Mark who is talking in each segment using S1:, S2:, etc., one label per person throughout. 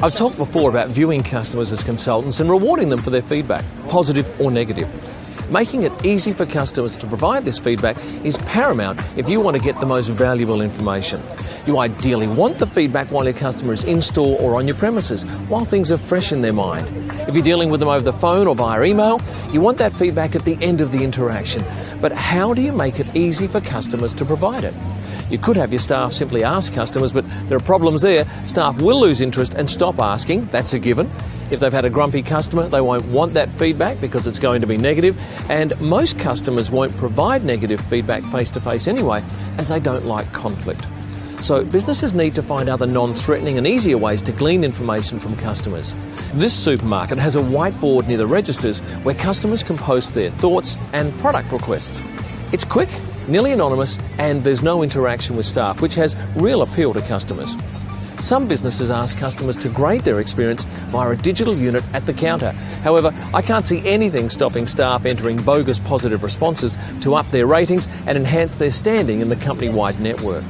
S1: I've talked before about viewing customers as consultants and rewarding them for their feedback, positive or negative. Making it easy for customers to provide this feedback is paramount if you want to get the most valuable information. You ideally want the feedback while your customer is in store or on your premises, while things are fresh in their mind. If you're dealing with them over the phone or via email, you want that feedback at the end of the interaction. But how do you make it easy for customers to provide it? You could have your staff simply ask customers, but there are problems there. Staff will lose interest and stop asking, that's a given. If they've had a grumpy customer, they won't want that feedback because it's going to be negative, and most customers won't provide negative feedback face-to-face anyway, as they don't like conflict. So businesses need to find other non-threatening and easier ways to glean information from customers. This supermarket has a whiteboard near the registers where customers can post their thoughts and product requests. It's quick, nearly anonymous, and there's no interaction with staff, which has real appeal to customers. Some businesses ask customers to grade their experience via a digital unit at the counter. However, I can't see anything stopping staff entering bogus positive responses to up their ratings and enhance their standing in the company-wide network.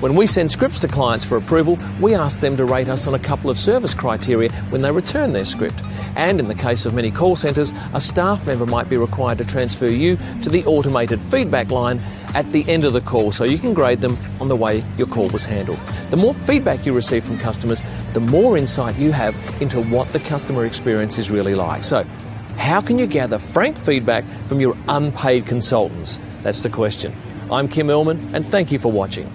S1: When we send scripts to clients for approval, we ask them to rate us on a couple of service criteria when they return their script. And in the case of many call centres, a staff member might be required to transfer you to the automated feedback line at the end of the call so you can grade them on the way your call was handled. The more feedback you receive from customers, the more insight you have into what the customer experience is really like. So, how can you gather frank feedback from your unpaid consultants? That's the question. I'm Kim Illman, and thank you for watching.